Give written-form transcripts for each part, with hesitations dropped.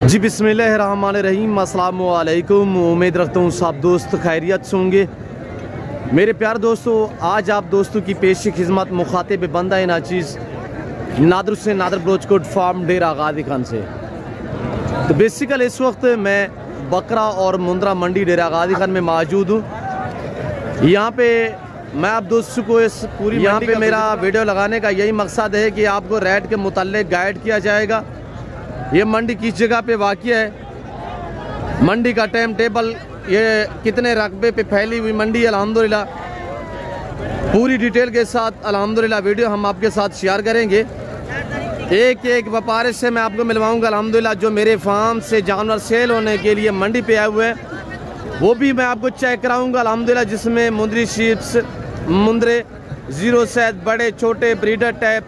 जी बिस्मिल्लाहिर्रहमानिर्रहीम, अस्सलाम वालेकुम। उम्मीद रखता हूँ सब दोस्त खैरियत से होंगे। मेरे प्यार दोस्तों, आज आप दोस्तों की पेश खिदमत मुखातिब बंदा नाचीज़ नादर से नादर बलोचकोट फार्म डेरा गादी खान से। तो बेसिकल इस वक्त मैं बकरा और मुंद्रा मंडी डेरा गादी खान में मौजूद हूँ। यहाँ पे मैं आप दोस्तों को इस पूरी यहाँ पे मेरा वीडियो लगाने का यही मकसद है कि आपको रेट के मुताल्लिक गाइड किया जाएगा। ये मंडी किस जगह पे वाक़िया है, मंडी का टाइम टेबल, ये कितने रकबे पे फैली हुई मंडी, अल्हम्दुलिल्लाह पूरी डिटेल के साथ अल्हम्दुलिल्लाह वीडियो हम आपके साथ शेयर करेंगे। एक एक व्यापारी से मैं आपको मिलवाऊंगा अल्हम्दुलिल्लाह, जो मेरे फार्म से जानवर सेल होने के लिए मंडी पे आए हुए हैं, वो भी मैं आपको चेक कराऊंगा अल्हम्दुलिल्लाह। जिसमें मुंदरी शीप्स, मुंदरे, जीरो सैद, बड़े छोटे ब्रीडर टाइप,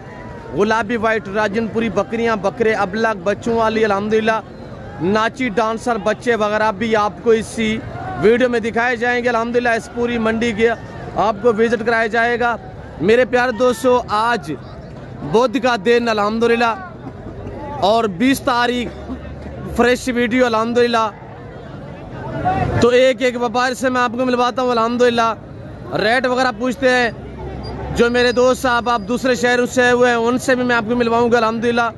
गुलाबी वाइट राजनपुरी बकरियां, बकरे अबलग बच्चों वाली अल्हम्दुलिल्लाह, नाची डांसर बच्चे वगैरह भी आपको इसी वीडियो में दिखाए जाएंगे अल्हम्दुलिल्लाह। इस पूरी मंडी के आपको विजिट कराया जाएगा। मेरे प्यारे दोस्तों, आज बुध का दिन अल्हम्दुलिल्लाह और 20 तारीख फ्रेश वीडियो अल्हम्दुलिल्लाह। तो एक एक व्यापारी से मैं आपको मिलवाता हूँ अल्हम्दुलिल्लाह, रेट वगैरह पूछते हैं। जो मेरे दोस्त साहब आप दूसरे शहरों से आए हुए हैं, उनसे भी मैं आपको मिलवाऊंगा अल्हम्दुलिल्लाह।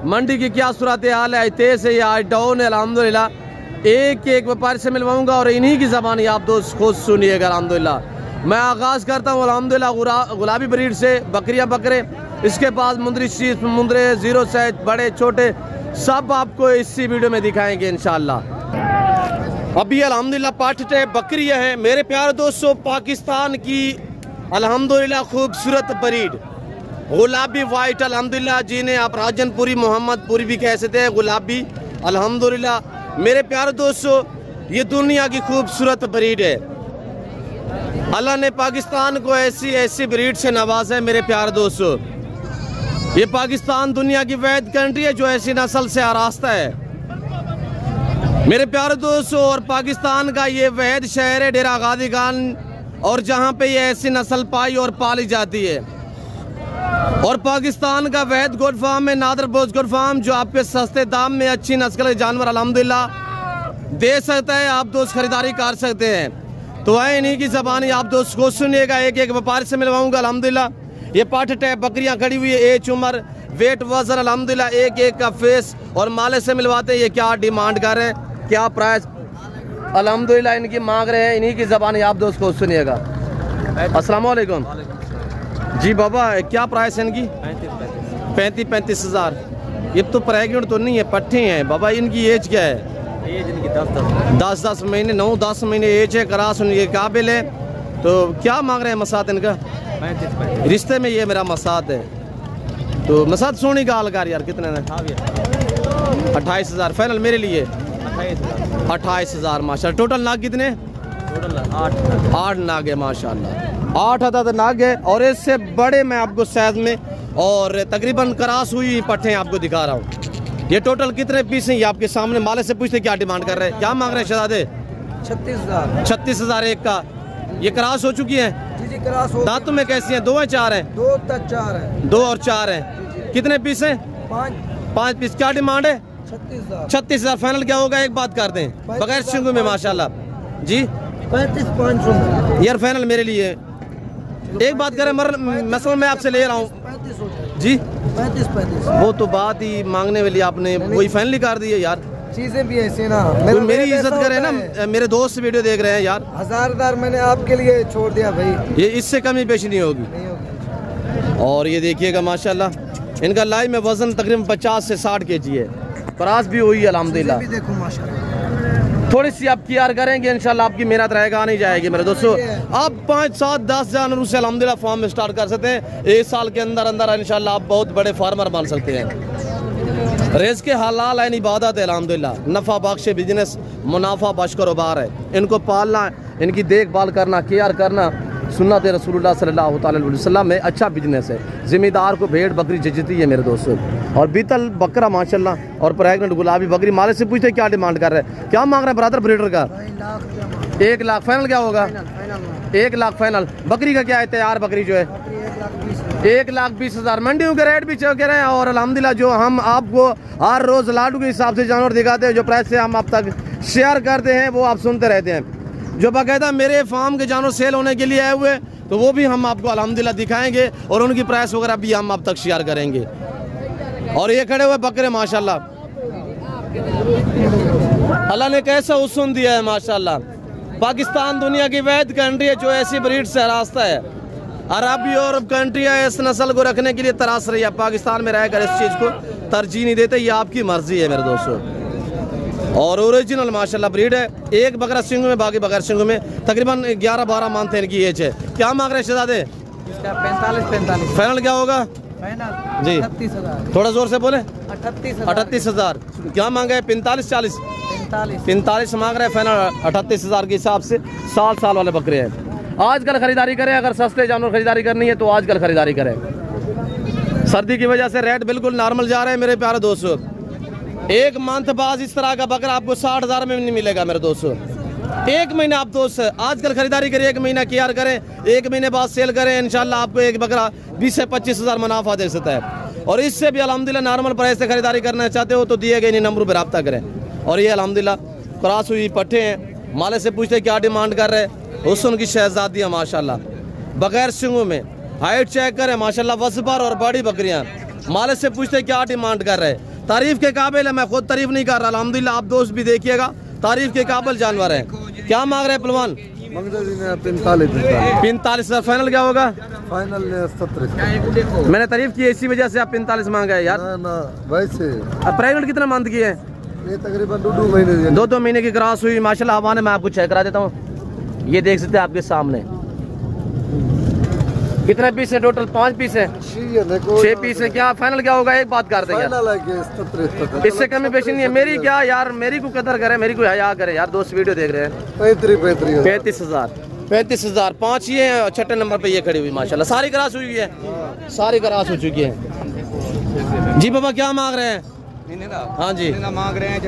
मंडी की क्या सूरत हाल है, तेज है या डाउन है अल्हम्दुलिल्लाह, एक एक व्यापारी से मिलवाऊंगा और इन्हीं की ज़बानी आप दोस्त खुद सुनिएगा अल्हम्दुलिल्लाह। मैं आगाज़ करता हूँ अल्हम्दुलिल्लाह गुलाबी ब्रीड से, बकरियाँ बकरे, इसके बाद मुंदरी शीप, मुंदरे, जीरो साइज, बड़े छोटे, सब आपको इसी वीडियो में दिखाएंगे इंशाअल्लाह। अभी अल्हम्दुलिल्लाह पाठ टाइप बकरियाँ हैं मेरे प्यारे दोस्तों, पाकिस्तान की अल्हम्दुलिल्लाह खूबसूरत ब्रीड गुलाबी वाइट अल्हम्दुलिल्लाह, जिन्हें आप राजनपुरी, मोहम्मदपुरी भी कह सकते हैं, गुलाबी अल्हम्दुलिल्लाह। मेरे प्यारे दोस्तों, ये दुनिया की खूबसूरत ब्रीड है। अल्लाह ने पाकिस्तान को ऐसी ऐसी ब्रीड से नवाजा है मेरे प्यारे दोस्तों। ये पाकिस्तान दुनिया की वैद कंट्री है जो ऐसी नस्ल से आरास्ता है मेरे प्यारे दोस्तों। और पाकिस्तान का ये वैद शहर है डेरा गादी खान, और जहाँ पे ये ऐसी नस्ल पाई और पाली जाती है। और पाकिस्तान का वैद गोट फार्म है, नादर बोझ गोट फार्म, जो आपके सस्ते दाम में अच्छी नस्ल के जानवर अल्हम्दुलिल्लाह दे सकता है, आप दोस्त खरीदारी कर सकते हैं। तो आए इन्हीं की ज़बानी आप दोस्त को सुनिएगा। एक एक व्यापारी से मिलवाऊंगा अल्हम्दुलिल्लाह। ये पाठ टैप बकरियाँ खड़ी हुई है, एज उम्र वेट वजन अल्हम्दुलिल्लाह, एक एक का फेस और माले से मिलवाते हैं। ये क्या डिमांड कर रहे हैं, क्या प्राइस अल्हम्दुलिल्लाह इनकी मांग रहे हैं, इन्हीं की ज़बानी आप दोस्त को सुनिएगा। अस्सलाम वालेकुम जी बाबा, क्या प्राइस है इनकी? 35 हज़ार। ये तो प्रेगनेंट तो नहीं है, पट्टे हैं बाबा। इनकी एज क्या है? एज इनकी 10 महीने, 9-10 महीने एज है, करास उनके काबिल है। तो क्या मांग रहे हैं मसाद इनका? 35 रिश्ते में ये मेरा मसाद है। तो मसाद सोनी का हाल कर यार, कितने ने? 28 हज़ार फाइनल मेरे लिए। 28 हज़ार माशा। टोटल नाग कितने? टोटल 8 नाग है माशाल्लाह, 8 अदद नाग है। और इससे बड़े मैं आपको साइज में और तकरीबन करास हुई पट्टे आपको दिखा रहा हूँ। ये टोटल कितने पीस हैं? ये आपके सामने माले से पूछते क्या डिमांड कर रहे हैं, क्या मांग रहे हैं शहजादे? 36 हज़ार एक का। ये करास हो चुकी है? जी करास हो। दांतों में कैसी हैं? 2 है 4 है? 2 तक 4 है। 2 और 4 है। कितने पीस हैं? 5 पीस। क्या डिमांड है? 36 हज़ार फाइनल क्या होगा? एक बात करते हैं बगैर सिंगू में माशाल्लाह जी। 35 यार फाइनल मेरे लिए। एक बात करें मसल मैं आपसे ले रहा हूँ जी। 35 वो तो बात ही मांगने वाली आपने वही फाइनल ही कर दी है यार। चीजें भी ऐसे ना, मेरी इज्जत करे ना, मेरे दोस्त वीडियो देख रहे हैं यार। हज़ारदार मैंने आपके लिए छोड़ दिया भाई, ये इससे कमी पेशी नहीं होगी। और ये देखिएगा माशाल्लाह, इनका लाइव में वजन तकरीबन 50 से 60 kg है। प्रास भी हुई अल्हम्दुलिल्लाह। देखो माशाल्लाह, थोड़ी सी आप केयर करेंगे इंशाल्लाह आपकी मेहनत रहेगा नहीं जाएगी मेरे दोस्तों। आप 5, 7, 10 जानवरों से अल्हम्दुलिल्लाह फार्म में स्टार्ट कर सकते हैं। 1 साल के अंदर अंदर इंशाल्लाह आप बहुत बड़े फार्मर बन सकते हैं। रेज़ के हलाल है, इबादत है अल्हम्दुलिल्लाह, नफ़ा बख्श बिजनेस, मुनाफा बख्श कारोबार है। इनको पालना, इनकी देखभाल करना, केयर करना सुन्नत रसूलुल्लाह सल्लल्लाहु अलैहि वसल्लम में अच्छा बिजनेस है। ज़िम्मेदार को भेड़ बकरी जजती है मेरे दोस्तों। और बीतल बकरा माशाल्लाह और प्रेगनेंट गुलाबी बकरी। माले से पूछते क्या डिमांड कर रहे हैं, क्या मांग रहे हैं ब्रदर ब्रीडर का? 1 लाख फाइनल क्या होगा? 1 लाख फाइनल। बकरी का क्या है? तैयार बकरी जो है 1,20,000 मंडियों के रेट भी चौके रहे हैं। और अल्हम्दुलिल्लाह जो हम आपको हर रोज़ लाडू के हिसाब से जानवर दिखाते हैं, जो प्राइस से हम आप तक शेयर करते हैं, वो आप सुनते रहते हैं। जो बाकायदा मेरे फार्म के जानवर सेल होने के लिए आए हुए, तो वो भी हम आपको अल्हम्दुलिल्लाह दिखाएंगे और उनकी प्राइस वगैरह भी हम आप तक शेयर करेंगे। और ये खड़े हुए बकरे माशाल्लाह, अल्लाह ने कैसा हुस्न दिया है माशाल्लाह। पाकिस्तान दुनिया की वैध कंट्री है जो ऐसी ब्रीड से रास्ता है। अरब यूरोप कंट्रियाँ इस नस्ल को रखने के लिए तराश रही है, पाकिस्तान में रहकर इस चीज़ को तरजीह नहीं देते। ये आपकी मर्जी है मेरे दोस्तों। और ओरिजिनल माशाल्लाह ब्रीड है। एक बकरा सिंह में, बाकी बगैर सिंह में। तकरीबन 11-12 मंथ इनकी एज है। क्या मांग रहे हैं शहजादे? 45 फाइनल क्या होगा जी? 38,000। थोड़ा जोर से बोले। 38,000। क्या मांगा है? 45-40? 45 मांग रहे हैं। फाइनल 38,000 के हिसाब से साल वाले बकरे हैं। आजकल खरीदारी करें, अगर सस्ते जानवर खरीदारी करनी है तो आजकल खरीदारी करें। सर्दी की वजह से रेट बिल्कुल नॉर्मल जा रहे हैं मेरे प्यारे दोस्तों। एक मंथ बाद इस तरह का बकरा आपको 60,000 में नहीं मिलेगा मेरे दोस्तों। एक महीना आप दोस्त आजकल खरीदारी करें, एक महीना केयर करें, एक महीने बाद सेल करें, इंशाल्लाह आपको एक बकरा 20 से 25,000 मुनाफा दे सकता है। और इससे भी अल्हम्दुलिल्लाह नॉर्मल प्राइस से खरीदारी करना चाहते हो तो दिए गए इन नंबरों पर रब्ता करें। और ये अल्हम्दुलिल्लाह क्रॉस हुई पट्टे हैं। माले से पूछते क्या डिमांड कर रहे हैं, हुस्न की शहजादी है माशाल्लाह, बगैर सिंगों में। हाइट चेक करें माशाल्लाह, वसबार और बड़ी बकरियां। माले से पूछते क्या डिमांड कर रहे हैं, तारीफ के काबिल है। मैं खुद तारीफ नहीं कर रहा, अल्हम्दुलिल्लाह आप दोस्त भी देखिएगा, तारीफ के काबिल जानवर है। क्या मांग रहे हैं पहलवान? 45,000। फाइनल क्या होगा? फाइनल 70। मैंने तारीफ की इसी वजह से आप 45 मांगा है यार। ना वैसे अब प्रेगनेंट कितना मंथ की है? ये तकरीबन 2 महीने। 2 महीने की क्रॉस हुई माशाल्लाह। हवाने मैं आपको चेक करा देता हूँ, ये देख सकते हैं आपके सामने। कितने पीस है टोटल? 5 पीस है। 6 पीस है। क्या फाइनल क्या होगा? एक बात कर देंगे, इससे कमी पेशी नहीं है। मेरी क्या यार, मेरी को कदर करे, मेरी को हया करे यार। दोस्त वीडियो देख रहे हैं। 35,000 5 ये है। छठे नंबर पे ये खड़ी हुई माशाल्लाह, सारी क्रॉस हुई है, सारी क्रॉस हो चुकी है। जी बाबा क्या मांग रहे हैं? हाँ जी मांग रहे हैं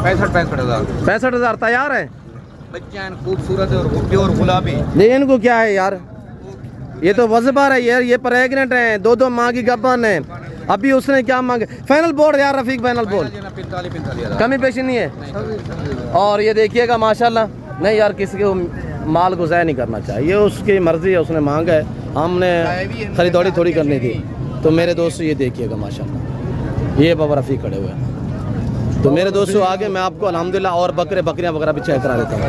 65,000। 65,000 तैयार है। बच्चा खूबसूरत और प्योर गुलाबी। नहीं इनको क्या है यार, ये तो वज़बार है यार, ये प्रेग्नेंट है, 2 माह की गब्बन है। अभी उसने क्या मांगे? फाइनल बोल यार रफीक, फाइनल बोल। 45,000 कमी पेशी नहीं है। और ये देखिएगा माशाल्लाह, नहीं यार किसी को माल को ज़ाया नहीं करना चाहिए, उसकी मर्जी है, उसने मांगा है, हमने खरीदारी थोड़ी करनी थी। तो मेरे दोस्तों ये देखिएगा माशाल्लाह, ये बाबा रफीक खड़े हुए हैं। तो मेरे दोस्तों आगे मैं आपको अल्हम्दुलिल्लाह और बकरियाँ वगैरह भी चेक करा देता हूँ।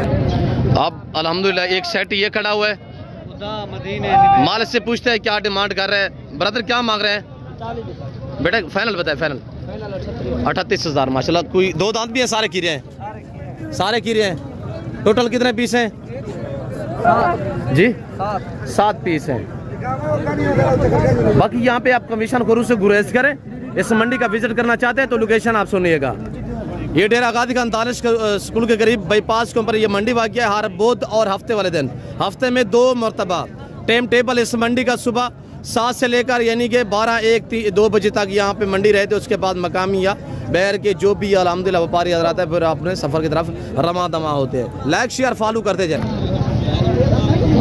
अब अल्हम्दुलिल्लाह एक सेट ये खड़ा हुआ है। माल से पूछते हैं क्या डिमांड कर रहे हैं। ब्रदर क्या मांग रहे हैं बेटा? फाइनल बताए। फाइनल 38,000 माशाल्लाह। कोई 2 दांत भी है, सारे कीरे हैं, सारे कीरे हैं। टोटल कितने पीस हैं जी? 7 पीस हैं। बाकी यहाँ पे आप कमीशन खोरू से गुरेज करें। इस मंडी का विजिट करना चाहते हैं तो लोकेशन आप सुनिएगा। ये डेरा गादी खान दानिश स्कूल के करीब बाईपास के ऊपर ये मंडी वाक़ है। हर बुध और हफ्ते वाले दिन, हफ्ते में 2 मरतबा टाइम टेबल इस मंडी का सुबह 7 से लेकर यानी कि 12-1-2 बजे तक यहाँ पे मंडी रहती है। उसके बाद मकामी या बैर के जो भी अल्हम्दुलिल्लाह व्यापारी हज़रात है फिर अपने सफ़र की तरफ रमा दमा होते हैं। लाइक शेयर फॉलो करते जाए।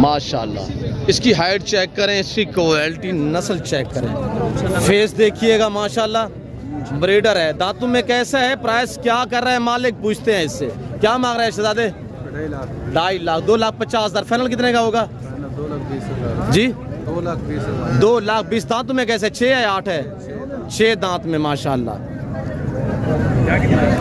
माशाल्लाह इसकी हाइट चेक करें, इसकी क्वालिटी नस्ल चेक करें, फेस देखिएगा माशाल्लाह। ब्रीडर है। दांतों में कैसा है? प्राइस क्या कर रहा है मालिक? पूछते हैं इससे। क्या मांग रहे हैं शहजादे? 2.5 लाख 2,50,000। फाइनल कितने का होगा? 2,20,000 जी। 2,20,000। 2,20,000। दांतों में कैसे? 6 है 8 है? 6 दांत में माशाल्लाह।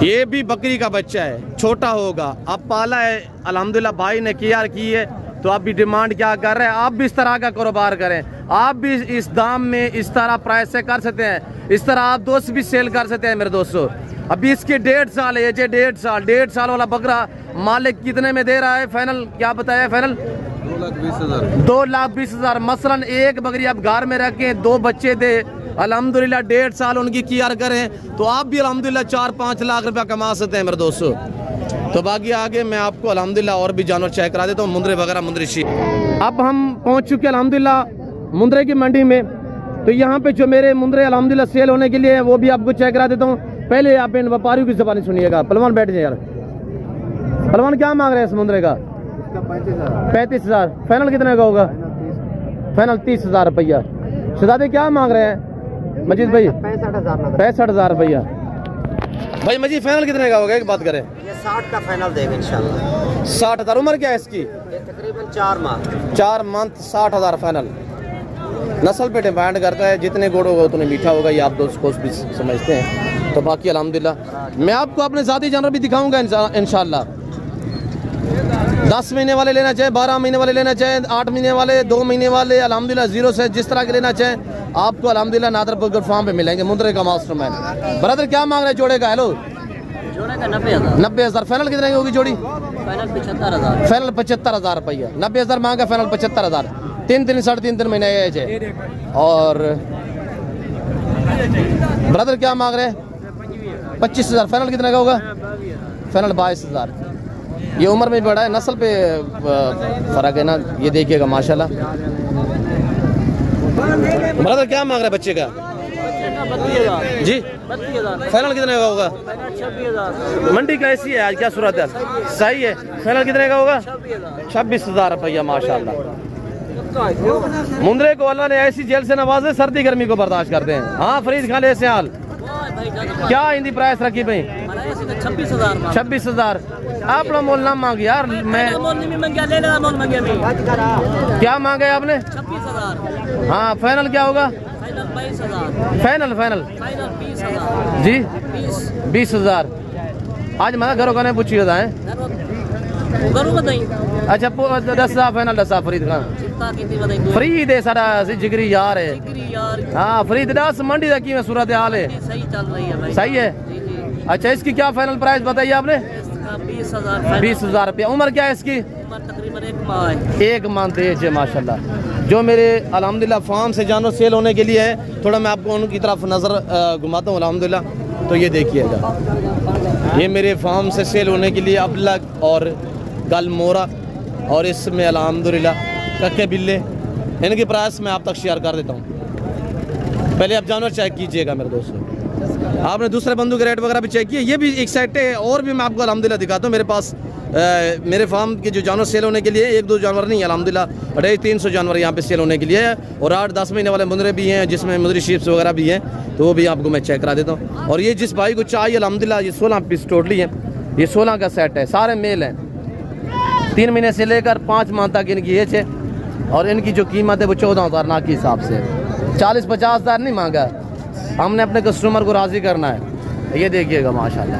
ये भी बकरी का बच्चा है, छोटा होगा। अब पाला है अल्हम्दुलिल्लाह, भाई ने केयर की है। तो आप भी डिमांड क्या कर रहे हैं? आप भी इस तरह का कारोबार करें, आप भी इस दाम में इस तरह प्राइस से कर सकते हैं। इस तरह आप दोस्त भी सेल कर सकते हैं मेरे दोस्तों। अभी इसके 1.5 साल है, 1.5 साल वाला बकरा मालिक कितने में दे रहा है? फाइनल क्या बताया? फाइनल 2,20,000। 2,20,000। मसलन एक बकरी आप घर में रखें, 2 बच्चे दे, अल्हम्दुलिल्लाह 1.5 साल उनकी केयर करें तो आप भी अल्हम्दुलिल्लाह 4-5 लाख रुपया कमा सकते हैं मेरे दोस्तों। तो बाकी आगे मैं आपको अल्हम्दुलिल्लाह और भी जानवर चेक करा देता हूँ, मुंद्रे वगैरह मुंद्री शी। अब हम पहुँच चुके अल्हम्दुलिल्लाह मुंद्रे की मंडी में। तो यहाँ पे जो मेरे मुंद्रे अल्हम्दुलिल्लाह सेल होने के लिए है वो भी आपको चेक करा देता हूँ। पहले आप इन व्यापारियों की ज़बानी सुनिएगा। पहलवान बैठ जाए यार। पहलवान क्या मांग रहे हैं इस मुंद्रे का? 35,000। फाइनल कितने का होगा? फाइनल 30,000 रुपया। शहजादे क्या मांग रहे हैं मजीद भाई? 65,000 रुपया। भाई मजीद फाइनल कितने का होगा एक बात करें? ये 60 का फाइनल देंगे इंशाल्लाह। 60,000। उम्र क्या है इसकी? ये तकरीबन 4 माह। 4 मंथ 60,000 फाइनल। नस्ल पे डिपेंड करता है, जितने गुड़ होगा उतने मीठा होगा, ये आप दोस्त को भी समझते हैं। तो बाकी अल्हम्दुलिल्लाह मैं आपको अपने ज़ाती जानवर भी दिखाऊंगा इंशाल्लाह। 10 महीने वाले लेना चाहे, 12 महीने वाले लेना चाहे, 8 महीने वाले, 2 महीने वाले, अल्हम्दुलिल्लाह 0 से जिस तरह के लेना चाहे आपको अल्हम्दुलिल्लाह नादरपुर फार्म पे मिलेंगे। मुंद्रे का मास्टरमैन। ब्रदर क्या मांग रहे हैं जोड़े का? हेलो, जोड़े का 90,000। 90,000। फाइनल कितने की होगी जोड़ी? फाइनल 75,000। फाइनल 75,000 रुपया। 90,000 मांगा, फाइनल 75,000। 3 साढ़े 3 महीने एज है। और ब्रदर क्या मांग रहे हैं? 25,000। फाइनल कितने का होगा? फाइनल 22,000। ये उम्र में बड़ा है, नस्ल पे फर्क है ना, ये देखिएगा माशाल्लाह। ब्रदर क्या मांग रहे हैं बच्चे का? जी 32,000। फाइनल कितने का होगा? 26,000। मंडी कैसी है आज, क्या सूरत है? सही है। फाइनल कितने का होगा? 26,000 रुपया माशाल्लाह। मुंद्रे को अल्लाह ने ऐसी जेल से नवाजे, सर्दी गर्मी को बर्दाश्त करते हैं। हाँ फरीद खान ऐसे हाल क्या हिंदी प्राइस रखी भाई? 26,000। आप लोग मोल ना मांग यार, मैं क्या मांगे आपने? 26,000। हाँ फाइनल क्या होगा? फाइनल 20,000 जी 20,000। आज मैं घरों का नहीं पूछी है। अच्छा 10,000 फाइनल। 10,000 फरीद खान फरीद है सारा जिगरी यार है। हाँ फरीद 10 मंडी की में सूरत हाल है? सही चल रही है भाई। सही है। अच्छा इसकी क्या फाइनल प्राइस बताइए आपने? 20,000 रुपया। उम्र क्या है इसकी? तकरीबन 1 माह है। 1 मंथ एज है माशाल्लाह। जो मेरे अल्हम्दुलिल्लाह फार्म से जानवर सेल होने के लिए है, थोड़ा मैं आपको उनकी तरफ नज़र घुमाता हूँ अल्हम्दुलिल्लाह। तो ये देखिएगा, ये मेरे फार्म से सेल होने के लिए अबलग और गलमोरा, और इसमें अल्हम्दुलिल्लाह कक्के बिल्ले, इनके प्राइस मैं आप तक शेयर कर देता हूँ। पहले आप जानवर चेक कीजिएगा मेरे दोस्तों। आपने दूसरे बंदू के रेट वगैरह भी चेक किए, ये भी एक सेट है। और भी मैं आपको अल्हम्दुलिल्लाह दिखाता हूँ। मेरे पास मेरे फार्म के जो जानवर सेल होने के लिए 1-2 जानवर नहीं, अल्हम्दुलिल्लाह 250-300 जानवर यहाँ पे सेल होने के लिए है। और 8-10 महीने वाले मुंद्रे भी हैं, जिसमें मुंद्री शीप्स वगैरह भी हैं, तो वो भी आपको मैं चेक करा देता हूँ। और ये जिस भाई को चाहिए अल्हम्दुलिल्लाह, ये 16 पीस टोटली है। ये 16 का सेट है, सारे मेल हैं। 3 महीने से लेकर 5 माह तक इनकी एज है। और इनकी जो कीमत है वो 14,000 ना के हिसाब से। 40-50,000 नहीं मांगा, हमने अपने कस्टमर को राज़ी करना है। ये देखिएगा माशाल्लाह,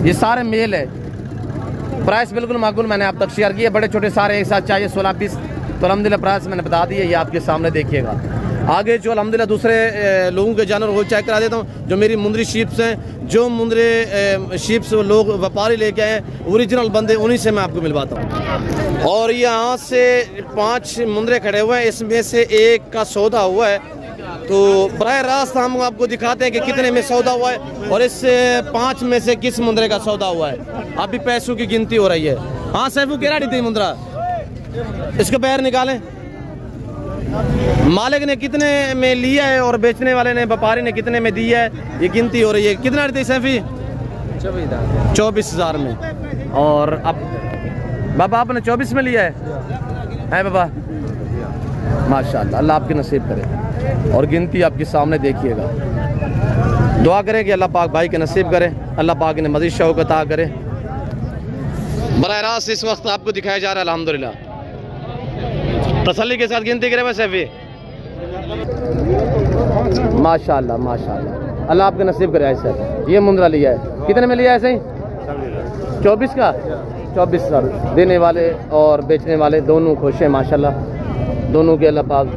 ये सारे मेल है। प्राइस बिल्कुल माकूल मैंने आप तक शेयर किया। बड़े छोटे सारे एक साथ चाहिए 16 पीस, तो अल्हम्दुलिल्लाह प्राइस मैंने बता दी है, ये आपके सामने देखिएगा। आगे जो अल्हम्दुलिल्लाह दूसरे लोगों के जानवर वो चेक करा देता हूँ। जो मेरी मुंद्री शीप्स हैं, जो मुंद्रे शीप्स लोग व्यापारी लेके आए ओरिजिनल बंदे, उन्हीं से मैं आपको मिलवाता हूँ। और यहाँ से 5 मुंद्रे खड़े हुए हैं, इसमें से एक का सौदा हुआ है। तो बराह रास्त हम आपको दिखाते हैं कि कितने में सौदा हुआ है और इस 5 में से किस मुंद्रे का सौदा हुआ है। अभी पैसों की गिनती हो रही है। हाँ सैफू कह रही थी मुंद्रा, इसको पैर निकालें। मालिक ने कितने में लिया है और बेचने वाले ने, व्यापारी ने कितने में दिया है, ये गिनती हो रही है। कितना थी सैफी? 24,000 में। और अब बाबा आपने 24 में लिया है बाबा? माशाल्लाह, अल्लाह आपके नसीब करे। और गिनती आपके सामने देखिएगा। दुआ करें कि अल्लाह पाक भाई के नसीब करे, अल्लाह पाक ने मज़ीद शौक़ अता करे। बराह रास्त इस वक्त आपको दिखाया जा रहा है अल्हम्दुलिल्लाह। तसल्ली के साथ गिनती करें वैसे भी। माशाल्लाह माशाल्लाह, अल्लाह आपके नसीब करे। ऐसे ये मुंद्रा लिया है, कितने में लिया है? ऐसे ही 24 का। 24,000 देने वाले और बेचने वाले दोनों खुश हैं माशाल्लाह। दोनों के अल्लाह पाक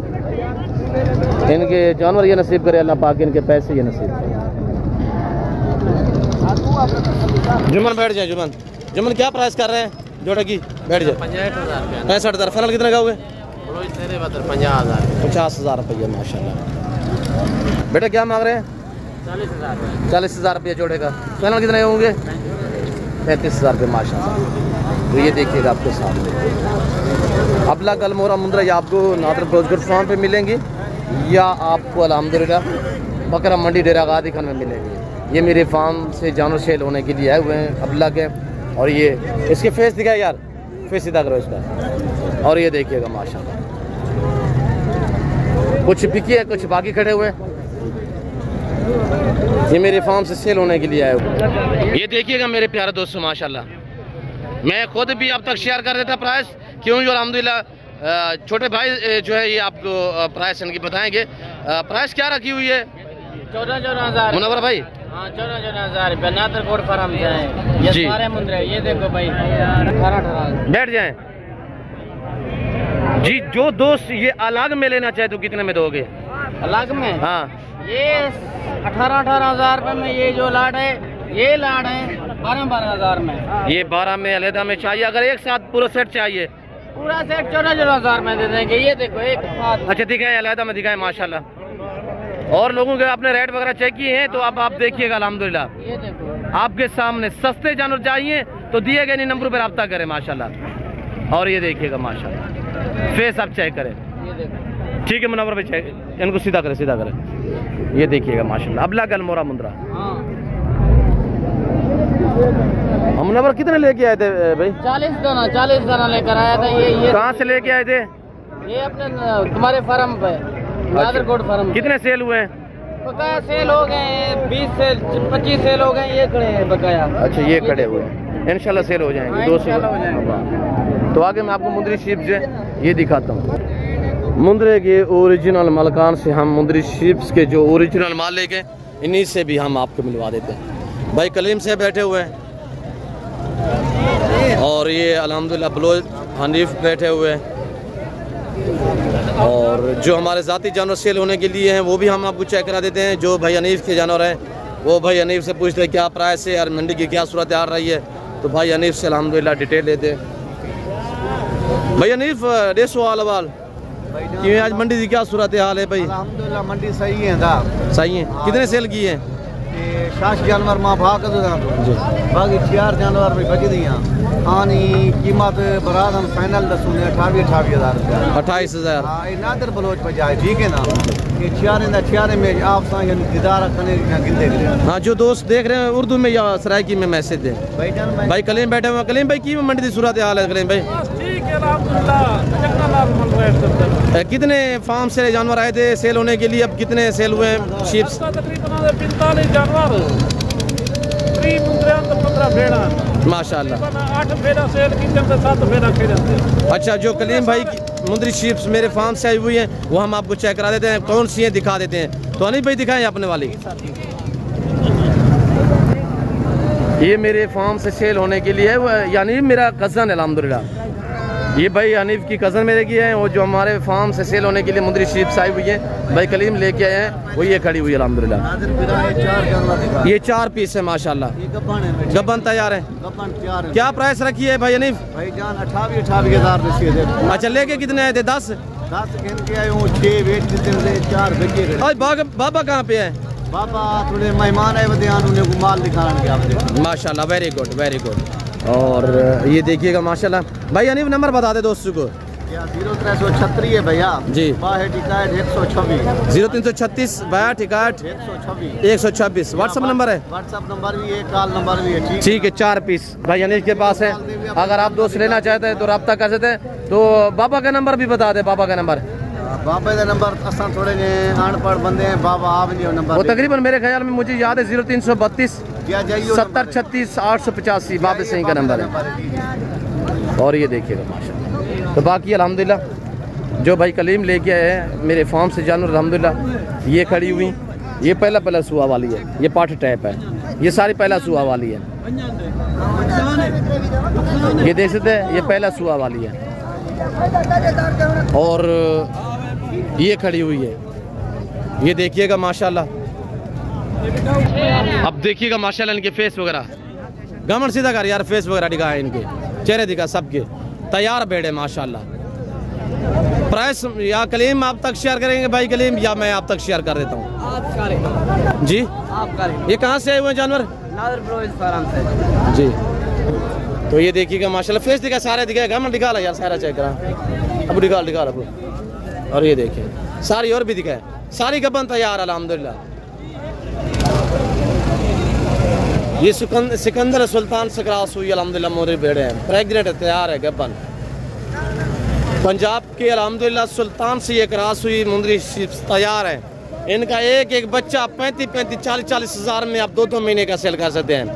इनके जानवर ये नसीब करे, अल्लाह पाक इनके पैसे ये नसीब करे। जुमन बैठ जाए। जुमन क्या प्राइस कर रहे हैं जोड़े की? बैठ जाए। 65,000। फाइनल कितने का हुए? 50,000 रुपये माशाल्लाह। बेटा क्या मांग रहे हैं? 40,000 रुपये जोड़े का। फाइनल कितने होंगे? 35,000 रुपये माशाल्लाह। तो ये देखिएगा आपके सामने। अबला गलमोरा मुंद्रा या आपको नादरपुर फार्म पे मिलेंगी, या आपको अल्हम्दुलिल्लाह बकरा मंडी डेरा गादी खान में मिलेंगी। ये मेरे फार्म से जानवर सेल होने के लिए आए हुए हैं अबला के। और ये इसके फेस दिखाए यार, फेस सीधा करो इसका। और ये देखिएगा माशाल्लाह, कुछ बिकी है, कुछ बाकी खड़े हुए हैं। ये मेरे फार्म से सेल होने के लिए आए हुए। ये देखिएगा मेरे प्यारे दोस्तों, माशाल्लाह मैं खुद भी अब तक शेयर कर देता प्राइस, क्यों जो अल्हम्दुलिल्लाह छोटे भाई जो है ये आपको प्राइस इनकी बताएंगे। प्राइस क्या रखी हुई है? 14,000 मुनव्वर भाई। हाँ 14,000 रुपये नादरकोट फार्म से है। ये जी। सारे मुंद्रे, ये देखो भाई 18,000। बैठ जाएं जी। जो दोस्त ये अलग में लेना चाहे तो कितने में दोगे? अलग में हाँ ये 18,000 रुपये में ये जो लाड है, ये लाड है 12,000 में। ये 12 में अलहदा में चाहिए। अगर एक साथ पूरा सेट चाहिए? पूरा सेट 14,000 में दे देंगे। ये देखो एक साथ। अच्छा दिखाए, अलहदा में दिखाए माशाल्लाह। और लोगों के आपने रेट वगैरह चेक किए हैं तो अब आप देखिएगा अल्हम्दुलिल्लाह ये देखो आपके सामने। सस्ते जानवर चाहिए तो दिए गए नंबर पर रब्ता करें माशाल्लाह। और ये देखिएगा माशाल्लाह, फेस आप चेक करें। ये देखो। ठीक है मुनव्वर भाई, चेक इनको सीधा करें, सीधा करें। ये देखिएगा माशाल्लाह, अबला गलमोरा मुंद्रा। हाँ हम मुनव्वर कितने लेके आए थे भाई? 40 दाना लेकर आया था। ये कहाँ से लेके आए थे? ये अपने तुम्हारे फार्म पे, नादरकोट फार्म। कितने सेल हुए हैं? बकाया सेल हो गए 20 सेल 25 सेल हो गए। ये खड़े हैं बकाया। अच्छा ये खड़े हुए हैं, इंशाल्लाह सेल हो जाएंगे। हाँ, 200 इंशाल्लाह हो जाएंगे। तो आगे मैं आपको मुंदरी शीप जो है ये दिखाता हूँ। मुंदरे के ओरिजिनल मलकान से हम मुंदरी शीप्स के जो ओरिजिनल माल ले गए, इन्हीं से भी हम आपको मिलवा देते हैं। भाई कलीम से बैठे हुए हैं और ये अल्हम्दुलिल्लाह बलोच हनीफ बैठे हुए हैं। और जो हमारे ज़ाती जानवर सेल होने के लिए हैं वो भी हम आपको चेक करा देते हैं। जो भाई हनीफ के जानवर हैं वो भाई हनीफ से पूछते हैं क्या प्राइस है और मंडी की क्या सूरत आ रही है, तो भाई हनीफ से अल्हम्दुलिल्लाह डिटेल लेते हैं। भाई हनीफ डेसो हाल वाल कि आज मंडी की क्या सूरत हाल है? भाई अल्हम्दुलिल्लाह मंडी सही है दा सही है। कितने सेल किए हैं? ये शाश जानवर मां भाग जी बाकी 4 जानवर भी बच दियां आनी कीमत बराद हम फाइनल दसूने 28,000 रुपया। 28,000। हां ये नादर बलोच बजाए, ठीक है ना। ये 4 में आप सा दीदार करने गिनते गए। हाँ जो दोस्त देख रहे हैं उर्दू में या सराइकी में मैसेज दें। भाईजान भाई कलीम बैठे हुए हैं। कलीम भाई की मंडी की सूरत हाल है? कलीम भाई ठीक है अल्हम्दुलिल्लाह। कितने फार्म से जानवर आए थे सेल होने के लिए? अब कितने सेल हुए हैं शीप्स? तकरीबन 45 जानवर, 15 भेड़ा, माशाल्लाह 8 भेड़ा सेल की, 7 भेड़ा खेलते। अच्छा जो कलीम भाई की मुंदरी शीप्स मेरे फार्म से आई हुई हैं वो हम आपको चेक करा देते हैं। कौन सी हैं दिखा देते हैं। तो अनिल भाई दिखाएं अपने वाली। ये मेरे फार्म से सेल होने के लिए है, यानी मेरा कज़न है अल्हम्दुलिल्लाह। ये भाई हनीफ की कज़न मेरे की है। वो जो हमारे फार्म से सेल होने के लिए मुंदरी शीप्स आई हुई है भाई कलीम लेके आए हैं, वो ये खड़ी हुई है अल्हम्दुलिल्लाह। नादर बिरा ये 4 जानवर दिखा। ये 4 पीस है माशाल्लाह। ये गब्बन है बेटे। गब्बन तैयार है। गब्बन 4 है। क्या प्राइस रखी है भाई हनीफ? भाईजान 28,000 रुपये दे। अच्छा लेके कितने आए थे? 10 गिन के आए हूँ। 6 वेट कितने 4 बच्चे खड़े। आज बाबा कहाँ पे है? बाबा थोड़े मेहमान आए बदियान उन्हें को माल दिखाने के आप माशाल्लाह वेरी गुड वेरी गुड। और ये देखिएगा माशाल्लाह। भाई अनिल नंबर बता दे दोस्तों को। 0336 है भैया जी। 126 0336 62 126 व्हाट्सअप नंबर है। व्हाट्सअप नंबर भी है, कॉल नंबर भी है। ठीक है 4 पीस भाई अनिल के पास है। अगर आप दोस्त लेना चाहते हैं तो रब्ता कर सकते हैं। तो बाबा का नंबर भी बता दे। बाबा का नंबर? बाबा का नंबर असा थोड़े अनपढ़ बंदे हैं। बाबा आप नंबर वो तकरीबन मेरे ख्याल में मुझे याद है 0332 क्या चाहिए 70 36 885 बाबा सिंह का नंबर है। और ये देखिएगा माशाल्लाह। तो बाकी अल्हम्दुलिल्लाह जो भाई कलीम लेके आए हैं मेरे फार्म से जानवर अल्हम्दुलिल्लाह ये खड़ी हुई। ये पहला सुआ वाली है, ये पाठ टैप है, ये सारी पहला सुआ वाली है। ये देख सकते हैं ये पहला सुआ वाली है। और ये खड़ी हुई है, ये देखिएगा माशाल्लाह। अब देखिएगा माशाल्लाह इनके फेस वगैरह। गमन सीधा कर यार, फेस वगैरह दिखा है इनके, चेहरे दिखा सबके। तैयार बेड़े माशाल्लाह। प्राइस या कलीम आप तक शेयर करेंगे भाई कलीम, या मैं आप तक शेयर कर देता हूँ? आप करें, जी आप करें। ये कहाँ से आए हुए हैं जानवर? नादर ब्रोइज फार्म से जी। तो ये देखिएगा माशाल्लाह फेस दिखा, सारे दिखा, गमन दिखा ला यार, सारा चेक करा। अब दिखा अब। और ये देखिए सारी और भी दिखा है, सारी गबन तैयार अल्हम्दुलिल्लाह। ये सिकंदर सुल्तान से क्रॉस हुई अल्हम्दुलिल्लाह। मोरे बेड़े हैं, प्रेग्नेंट तैयार है गबन। पंजाब के अल्हम्दुलिल्लाह सुल्तान से ये क्रॉस हुई मुंदरी तैयार है। इनका एक एक बच्चा 35-40 हज़ार में आप 2-2 महीने का सेल कर सकते हैं।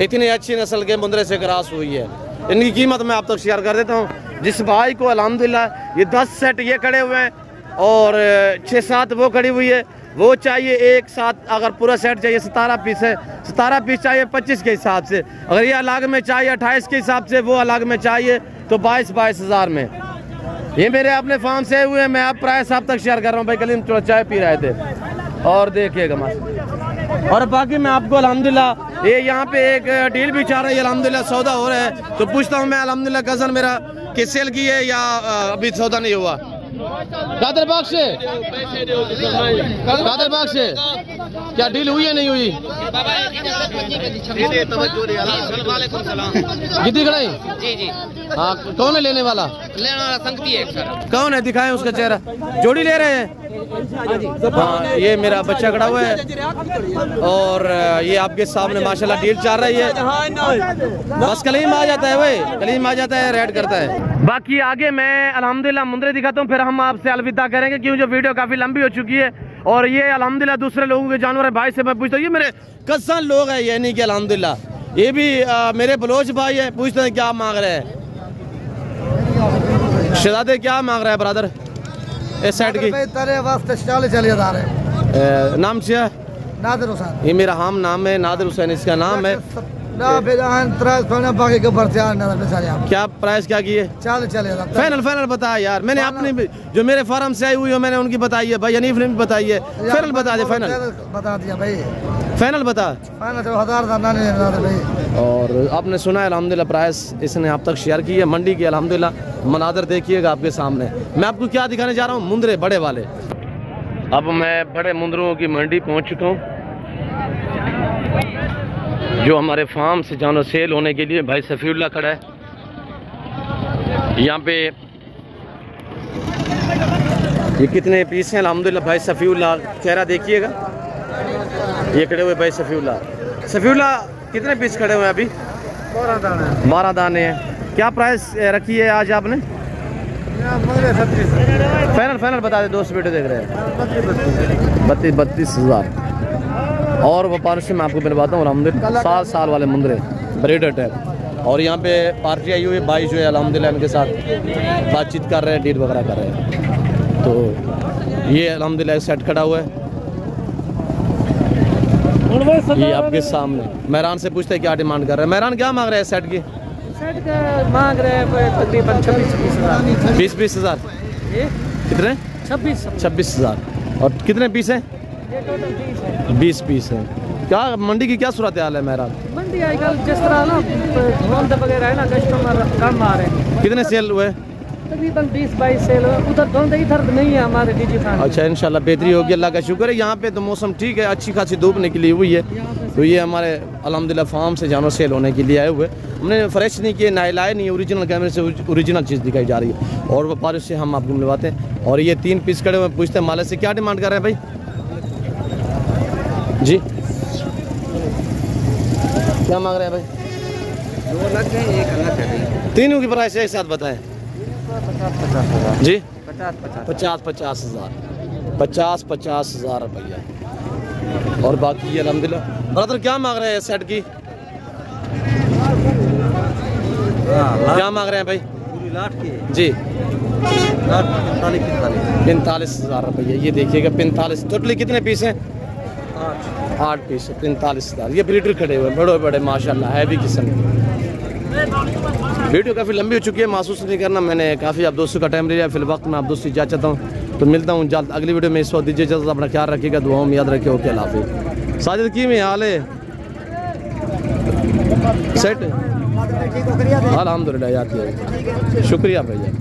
इतनी अच्छी नस्ल के मुंदरे से क्रॉस हुई है। इनकी कीमत मैं आप तक शेयर कर देता हूँ। जिस भाई को अल्हम्दुलिल्लाह ये 10 सेट ये खड़े हुए हैं और 6-7 वो खड़ी हुई है, वो चाहिए एक साथ। अगर पूरा सेट चाहिए 17 पीस है, 17 पीस चाहिए 25 के हिसाब से। अगर ये अलग में चाहिए 28 के हिसाब से, वो अलग में चाहिए तो 22 हज़ार में। ये मेरे अपने फार्म से हुए हैं, मैं आप प्राइस आप तक शेयर कर रहा हूँ। भाई कल थोड़ा चाय पी रहे थे और देखिएगा माशा। और बाकी मैं आपको अल्हम्दुलिल्लाह ये यहाँ पे एक डील भी चाह रही है, अल्हम्दुलिल्लाह सौदा हो रहा है। तो पूछता हूँ मैं अल्हम्दुलिल्लाह कज़न मेरा कि सेल की है या अभी सौदा नहीं हुआ। कादरबाग से क्या डील हुई है नहीं हुई? कितनी कढ़ाई? जी जी हाँ, कौन है लेने वाला? संगति है सर। कौन है, दिखाएं उसका चेहरा। जोड़ी ले रहे हैं? हाँ, ये मेरा बच्चा खड़ा हुआ है और ये आपके सामने माशाल्लाह डील चल रही है। बस कलीम आ जाता है, भाई कलीम आ जाता है, रेड करता है। बाकी आगे मैं अल्हम्दुलिल्लाह मुंदरे दिखाता हूँ, फिर हम आपसे अलविदा करेंगे क्योंकि जो वीडियो काफी लंबी हो चुकी है। और ये अल्हम्दुलिल्लाह दूसरे लोगों के जानवर है। भाई से मैं पूछता हूँ, ये मेरे कज़न लोग हैं ये नहीं कि अल्हम्दुलिल्लाह ये भी मेरे बलोच भाई है। पूछते हैं क्या मांग रहे हैं शहजादे, क्या मांग रहा है ब्रदर इस साइड की? तेरे वास्ते 40 हज़ार है। नाम क्या है? नादिर हुसैन। ये मेरा हम नाम है नादिर हुसैन, इसका नाम है। बाकी के क्या प्राइस क्या की है? 40 हज़ार। फाइनल बता यार। मैंने अपनी जो मेरे फार्म से आई हुई है मैंने उनकी बताई है भाई, हनीफ ने भी बताई है। फाइनल बता दे, फाइनल बता दिया भाई, फाइनल बता। फाइनल 1000 भाई। और आपने सुना है अल्हम्दुलिल्लाह प्राइस इसने आप तक शेयर की है मंडी की। अल्हम्दुलिल्लाह मनादर देखिएगा आपके सामने। मैं आपको क्या दिखाने जा रहा हूँ, मुंदरे बड़े वाले। अब मैं बड़े मुंदरों की मंडी पहुँच चुका हूँ जो हमारे फार्म से जानवर सेल होने के लिए। भाई सफ़ीउल्लाह खड़ा है यहाँ पे। ये कितने पीस हैं अल्हम्दुलिल्लाह? भाई सफ़ीउल्लाह चेहरा देखिएगा, ये खड़े हुए भाई सफ़ीउल्लाह। सफ़ीउल्लाह कितने पीस खड़े हुए हैं अभी? 12 दाने हैं। क्या प्राइस रखी है आज आपने? फाइनल बता दे, दोस्त बेटे देख रहे हैं। 32 हज़ार। और व्यापार से मैं आपको मिलवाता हूँ अल्हम्दुलिल्लाह 7 साल वाले मुंदरे ब्रीडर है। और यहाँ पे पार्टी आई हुई है, भाई जो है अल्हम्दुलिल्लाह इनके साथ बातचीत कर रहे हैं, डील वगैरह कर रहे हैं। तो ये अल्हम्दुलिल्लाह सेट खड़ा हुआ है ये आपके सामने। मेहरान से पूछते हैं क्या डिमांड कर रहे हैं। मेहरान क्या मांग रहे हैं सेट की? सेट का मांग रहे हैं तकरीबन 26 हज़ार। 20 हज़ार। कितने? 26 हज़ार। और कितने पीस हैं? 20 पीस है। क्या मंडी की क्या सूरत हाल है मेहरान? मंडी आजकल जिस तरह ना धुंध वगैरह है ना, कस्टमर कम आ रहे हैं। कितने सेल हुए? तकरीबन 20-22 सेल। उधर धुंध इधर नहीं है हमारे डीजी फार्म। अच्छा, इंशाल्लाह बेहतरी होगी, अल्लाह का शुक्र है। यहाँ पे तो मौसम ठीक है, अच्छी खासी धूप निकली हुई है। तो ये हमारे अल्हम्दुलिल्लाह फार्म से जानवर सेल होने के लिए आए हुए। हमने फ्रेश नहीं किए, नहलाए नहीं, ओरिजिनल कैमरे से ओरिजिनल चीज़ दिखाई जा रही है। और व्यापारी से हम आपको मिलवाते हैं। और ये 3 पीस खड़े हुए, पूछते हैं मालिक से क्या डिमांड कर रहे हैं भाई जी? क्या मांग रहे हैं भाई? 2 लाख है, 1 लाख है। तीनों की प्राइस एक साथ बताएं जी। 50 हज़ार। 50 हज़ार रुपया। और बाकी ये अल्हम्दुलिल्लाह। ब्रदर क्या मांग रहे हैं सेट की? क्या मांग रहे हैं भाई जी? 45 हज़ार रुपया। ये देखिएगा 45। टोटली कितने पीस हैं? 8 पीस। 45 हज़ार। ये ब्रीडर खड़े हुए बड़े बड़े माशाल्लाह, हैवी किस्म के। वीडियो काफ़ी लंबी हो चुकी है, महसूस नहीं करना। मैंने काफ़ी आप दोस्तों का टाइम लिया। फिर वक्त मैं आप दोस्तों से जा चाहता हूँ। तो मिलता हूँ जल्द अगली वीडियो में। इस वक्त दीजिए इजाज़त, अपना ख्याल रखिएगा, दुआओं में याद रखिए। ओके, अल्लाह हाफ़िज़। साजिद की में हाल है सेट? अल्हम्दुलिल्लाह, याद किया, शुक्रिया भैया।